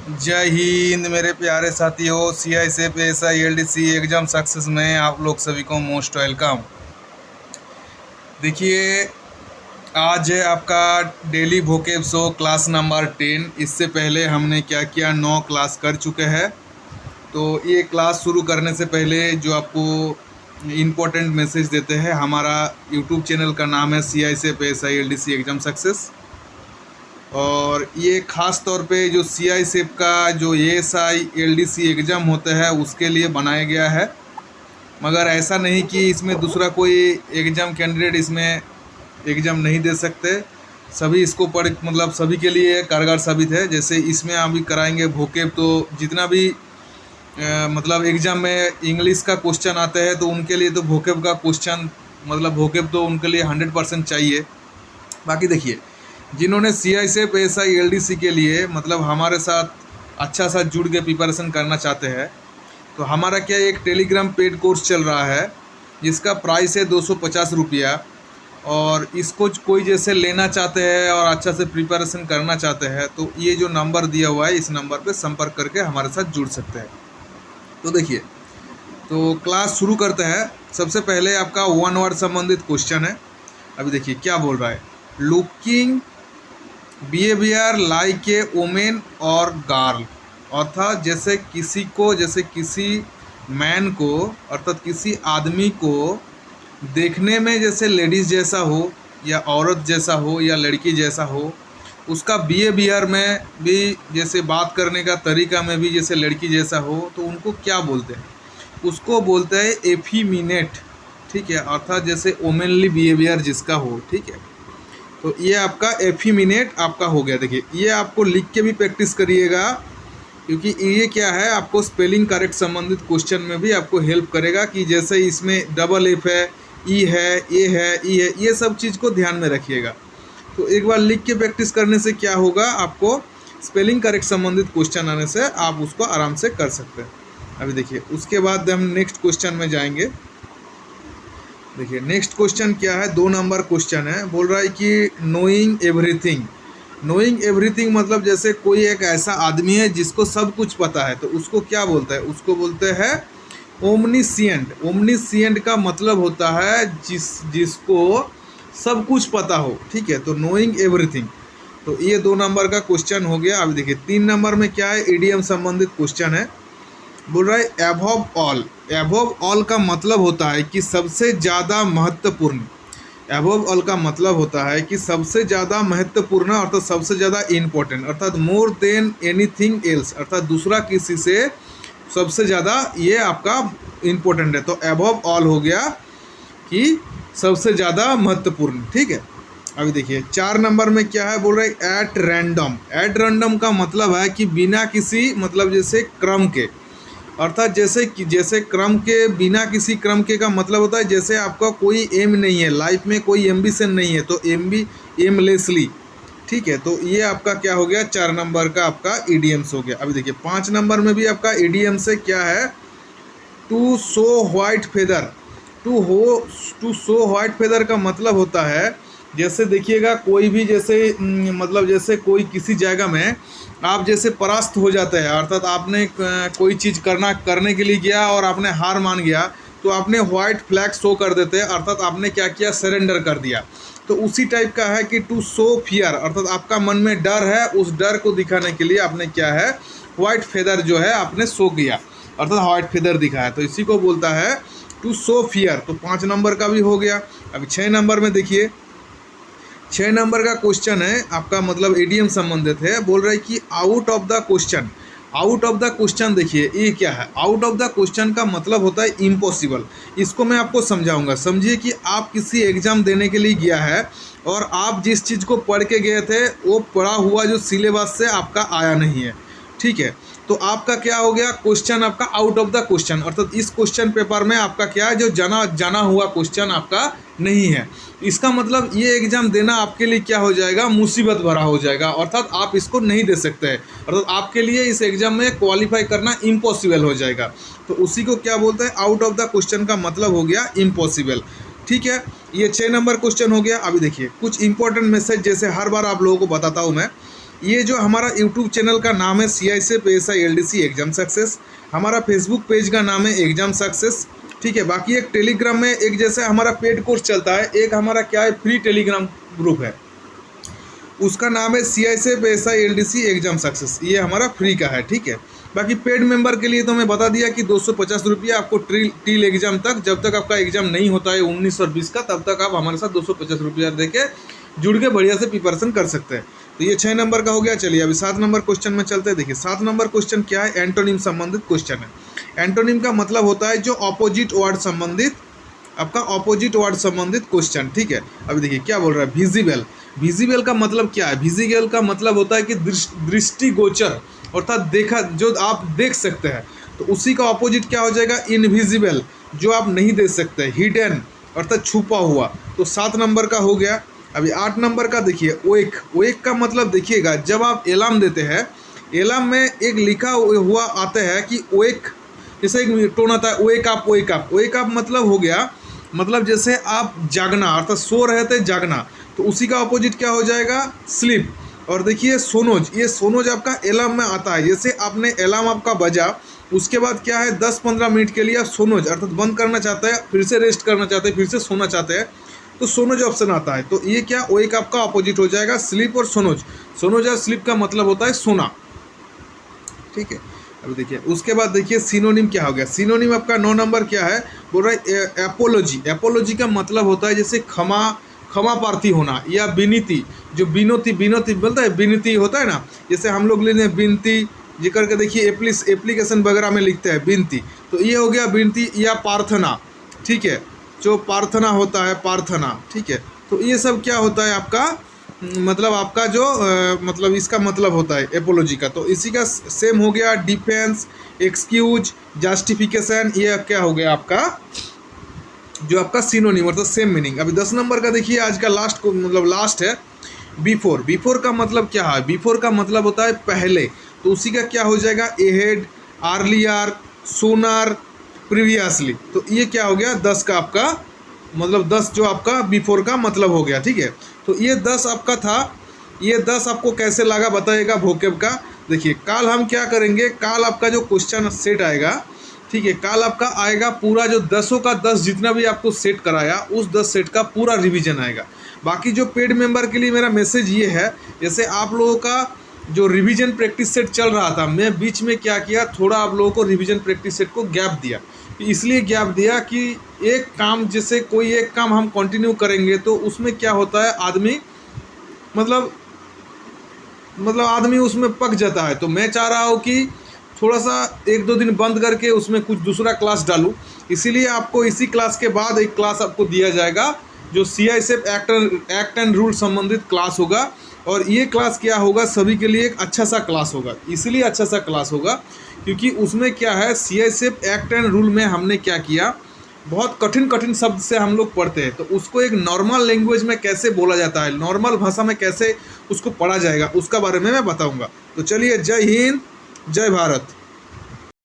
जय हिंद मेरे प्यारे साथियों। CISF ASI LDC exam success में आप लोग सभी को मोस्ट वेलकम। देखिए, आज है आपका daily vocab show class number 10। इससे पहले हमने क्या किया, 9 क्लास कर चुके हैं। तो ये क्लास शुरू करने से पहले जो आपको इम्पोर्टेंट मैसेज देते हैं, हमारा यूट्यूब चैनल का नाम है CISF ASI LDC exam success. और ये ख़ास तौर पे जो CISF का जो ASI LDC एग्ज़ाम होता है उसके लिए बनाया गया है। मगर ऐसा नहीं कि इसमें दूसरा कोई एग्ज़ाम कैंडिडेट इसमें एग्ज़ाम नहीं दे सकते। सभी इसको पढ़ मतलब सभी के लिए कारगर साबित है। जैसे इसमें अभी कराएंगे वोकेब, तो जितना भी मतलब एग्ज़ाम में इंग्लिश का क्वेश्चन आते हैं तो उनके लिए तो वोकेब का क्वेश्चन मतलब वोकेब तो उनके लिए 100% चाहिए। बाकी देखिए, जिन्होंने CISF ASI LDC के लिए मतलब हमारे साथ अच्छा सा जुड़ के प्रिपरेशन करना चाहते हैं, तो हमारा क्या एक टेलीग्राम पेड कोर्स चल रहा है जिसका प्राइस है 250 रुपया। और इसको कोई जैसे लेना चाहते हैं और अच्छा से प्रिपरेशन करना चाहते हैं तो ये जो नंबर दिया हुआ है इस नंबर पे संपर्क करके हमारे साथ जुड़ सकते हैं। तो देखिए, तो क्लास शुरू करते हैं। सबसे पहले आपका वन वर्ड संबंधित क्वेश्चन है। अभी देखिए क्या बोल रहा है, looking behaviour like a women और गर्ल, अर्थात जैसे किसी मैन को अर्थात किसी आदमी को देखने में जैसे लेडीज़ जैसा हो या औरत जैसा हो या लड़की जैसा हो, उसका बिहेवियर में भी जैसे बात करने का तरीका में भी जैसे लड़की जैसा हो, तो उनको क्या बोलते हैं? उसको बोलते हैं एफीमिनेट। ठीक है, अर्थात जैसे वोमेनली बिहेवियर जिसका हो। ठीक है, तो ये आपका एफीमिनेट आपका हो गया। देखिए, ये आपको लिख के भी प्रैक्टिस करिएगा, क्योंकि ये क्या है, आपको स्पेलिंग करेक्ट संबंधित क्वेश्चन में भी आपको हेल्प करेगा। कि जैसे इसमें डबल एफ है, ई है, ए है, ई है, ये सब चीज़ को ध्यान में रखिएगा। तो एक बार लिख के प्रैक्टिस करने से क्या होगा, आपको स्पेलिंग करेक्ट संबंधित क्वेश्चन आने से आप उसको आराम से कर सकते हैं। अभी देखिए, उसके बाद हम नेक्स्ट क्वेश्चन में जाएंगे। देखिए नेक्स्ट क्वेश्चन क्या है, 2 नंबर क्वेश्चन है। बोल रहा है कि नोइंग एवरीथिंग। नोइंग एवरीथिंग मतलब जैसे कोई एक ऐसा आदमी है जिसको सब कुछ पता है, तो उसको क्या बोलता है? उसको बोलते हैं ओमनिसिएंट। ओमनिसिएंट का मतलब होता है जिसको सब कुछ पता हो। ठीक है, तो नोइंग एवरीथिंग। तो ये 2 नंबर का क्वेश्चन हो गया। अभी देखिए 3 नंबर में क्या है, इडियम संबंधित क्वेश्चन है। बोल रहा है एबव ऑल। एबव ऑल का मतलब होता है कि सबसे ज़्यादा महत्वपूर्ण। एबव ऑल का मतलब होता है कि सबसे ज़्यादा महत्वपूर्ण अर्थात सबसे ज़्यादा इम्पोर्टेंट, अर्थात मोर देन एनीथिंग एल्स, अर्थात दूसरा किसी से सबसे ज़्यादा ये आपका इम्पोर्टेंट है। तो एबव ऑल हो गया कि सबसे ज़्यादा महत्वपूर्ण। ठीक है, अभी देखिए 4 नंबर में क्या है, बोल रहे हैं एट रैंडम। एट रैंडम का मतलब है कि बिना किसी मतलब जैसे क्रम के, अर्थात जैसे क्रम के, बिना किसी क्रम के का मतलब होता है जैसे आपका कोई एम नहीं है, लाइफ में कोई एम्बिशन नहीं है, तो एमलेसली। ठीक है, तो ये आपका क्या हो गया, 4 नंबर का आपका इडियम्स हो गया। अभी देखिए 5 नंबर में भी आपका इडियम्स है, क्या है, to show white feather. To show white feather का मतलब होता है जैसे देखिएगा कोई भी जैसे मतलब जैसे कोई किसी जगह में आप जैसे परास्त हो जाते हैं, अर्थात आपने कोई चीज़ करने के लिए गया और आपने हार मान गया, तो आपने व्हाइट फ्लैग शो कर देते हैं, अर्थात आपने क्या किया, सरेंडर कर दिया। तो उसी टाइप का है कि टू शो फियर, अर्थात आपका मन में डर है, उस डर को दिखाने के लिए आपने क्या है, व्हाइट फेदर जो है आपने शो किया, अर्थात व्हाइट फेदर दिखाया, तो इसी को बोलता है टू शो फियर। तो 5 नंबर का भी हो गया। अभी 6 नंबर में देखिए, 6 नंबर का क्वेश्चन है आपका मतलब इडियम संबंधित है। बोल रहा है कि out of the question. Out of the question देखिए ये क्या है, आउट ऑफ द क्वेश्चन का मतलब होता है इम्पॉसिबल। इसको मैं आपको समझाऊंगा। समझिए कि आप किसी एग्ज़ाम देने के लिए गया है और आप जिस चीज़ को पढ़ के गए थे वो पढ़ा हुआ जो सिलेबस से आपका आया नहीं है। ठीक है, तो आपका क्या हो गया, क्वेश्चन आपका आउट ऑफ द क्वेश्चन, अर्थात इस क्वेश्चन पेपर में आपका क्या है, जो जाना हुआ क्वेश्चन आपका नहीं है। इसका मतलब ये एग्ज़ाम देना आपके लिए क्या हो जाएगा, मुसीबत भरा हो जाएगा, अर्थात आप इसको नहीं दे सकते हैं, अर्थात आपके लिए इस एग्ज़ाम में क्वालिफाई करना इम्पॉसिबल हो जाएगा। तो उसी को क्या बोलते हैं, आउट ऑफ द क्वेश्चन का मतलब हो गया इम्पॉसिबल। ठीक है, ये 6 नंबर क्वेश्चन हो गया। अभी देखिए कुछ इंपॉर्टेंट मैसेज जैसे हर बार आप लोगों को बताता हूँ मैं, ये जो हमारा यूट्यूब चैनल का नाम है CISEF ASI LDC exam success, हमारा फेसबुक पेज का नाम है एग्ज़ाम सक्सेस, ठीक है। बाकी एक टेलीग्राम में एक जैसे हमारा पेड कोर्स चलता है, एक हमारा क्या है फ्री टेलीग्राम ग्रुप है, उसका नाम है CISEF ASI LDC exam success, ये हमारा फ्री का है, ठीक है। बाकी पेड मेंबर के लिए तो मैं बता दिया कि 250 रुपया आपको टील एग्ज़ाम तक, जब तक आपका एग्ज़ाम नहीं होता है 19 और 20 का, तब तक आप हमारे साथ 250 रुपया दे के जुड़ के बढ़िया से प्रिपरेशन कर सकते हैं। तो ये 6 नंबर का हो गया। चलिए अभी 7 नंबर क्वेश्चन में चलते हैं। देखिए 7 नंबर क्वेश्चन क्या है, एंटोनिम संबंधित क्वेश्चन है। एंटोनिम का मतलब होता है जो ऑपोजिट वर्ड संबंधित, आपका ऑपोजिट वर्ड संबंधित क्वेश्चन, ठीक है। अभी देखिए क्या बोल रहा है, विजिबल। विजिबल का मतलब क्या है, विजिबल का मतलब होता है कि दृष्टिगोचर, अर्थात देखा, जो आप देख सकते हैं। तो उसी का ऑपोजिट क्या हो जाएगा, इनविजिबल, जो आप नहीं देख सकते, हिडन अर्थात छुपा हुआ। तो 7 नंबर का हो गया। अभी 8 नंबर का देखिए, ओएक। ओएक का मतलब देखिएगा, जब आप एलार्म देते हैं, एलार्म में एक लिखा हुआ आता है कि ओएक, जैसे एक टोन आता है ओएक अप, ओएक अप। ओएक अप मतलब हो गया, मतलब जैसे आप जागना, अर्थात सो रहे थे जागना, तो उसी का अपोजिट क्या हो जाएगा, स्लीप। और देखिए सोनोज, ये सोनोज आपका अलार्म में आता है, जैसे आपने अलार्म आपका बजा, उसके बाद क्या है 10-15 मिनट के लिए आप सोनोज अर्थात बंद करना चाहते हैं, फिर से रेस्ट करना चाहते हैं, फिर से सोना चाहते हैं, तो सोनोज ऑप्शन आता है। तो ये क्या वेक आपका अपोजिट हो जाएगा, स्लीप और सोनोज। सोनोज और स्लीप का मतलब होता है सोना, ठीक है। अभी देखिए उसके बाद देखिए सिनोनिम क्या हो गया। सिनोनिम आपका 9 नंबर क्या है, बोल रहा है एपोलॉजी। एपोलॉजी का मतलब होता है जैसे क्षमा प्रार्थी होना या विनीति, जो विनोती बोलता है, विनीति होता है ना, जैसे हम लोग लेने विनती जी करके देखिए एप्लीकेशन वगैरह में लिखते हैं विनती, तो ये हो गया विनती या प्रार्थना, ठीक है, जो प्रार्थना होता है, प्रार्थना, ठीक है। तो ये सब क्या होता है आपका, मतलब आपका जो मतलब इसका मतलब होता है एपोलॉजी का। तो इसी का सेम हो गया डिफेंस, एक्सक्यूज, जस्टिफिकेशन, ये क्या हो गया आपका जो आपका सिनोनिम, मतलब सेम मीनिंग। अभी 10 नंबर का देखिए, आज का लास्ट को मतलब लास्ट है, बिफोर। बिफोर का मतलब क्या है, बिफोर का मतलब होता है पहले, तो उसी का क्या हो जाएगा, एहेड, अर्लियर, सूनर, प्रीवियसली। तो ये क्या हो गया 10 का आपका मतलब 10 जो आपका बिफोर का मतलब हो गया, ठीक है। तो ये 10 आपका था। ये 10 आपको कैसे लगा बताइएगा वोकैब का। देखिए कल हम क्या करेंगे, कल आपका जो क्वेश्चन सेट आएगा, ठीक है, कल आपका आएगा पूरा जो 10 का 10 जितना भी आपको सेट कराया, उस 10 सेट का पूरा रिवीजन आएगा। बाकी जो पेड मेंबर के लिए मेरा मैसेज ये है, जैसे आप लोगों का जो रिवीजन प्रैक्टिस सेट चल रहा था, मैं बीच में क्या किया, थोड़ा आप लोगों को रिवीजन प्रैक्टिस सेट को गैप दिया। इसलिए गैप दिया कि एक काम, जैसे कोई एक काम हम कंटिन्यू करेंगे तो उसमें क्या होता है, आदमी मतलब आदमी उसमें पक जाता है। तो मैं चाह रहा हूँ कि थोड़ा सा 1-2 दिन बंद करके उसमें कुछ दूसरा क्लास डालूँ। इसीलिए आपको इसी क्लास के बाद एक क्लास आपको दिया जाएगा जो CISEF एक्ट एंड रूल संबंधित क्लास होगा। और ये क्लास क्या होगा, सभी के लिए एक अच्छा सा क्लास होगा। इसलिए अच्छा सा क्लास होगा क्योंकि उसमें क्या है, CISEF एक्ट एंड रूल में हमने क्या किया, बहुत कठिन शब्द से हम लोग पढ़ते हैं, तो उसको एक नॉर्मल लैंग्वेज में कैसे बोला जाता है, नॉर्मल भाषा में कैसे उसको पढ़ा जाएगा, उसका बारे में मैं बताऊंगा। तो चलिए, जय हिंद, जय भारत।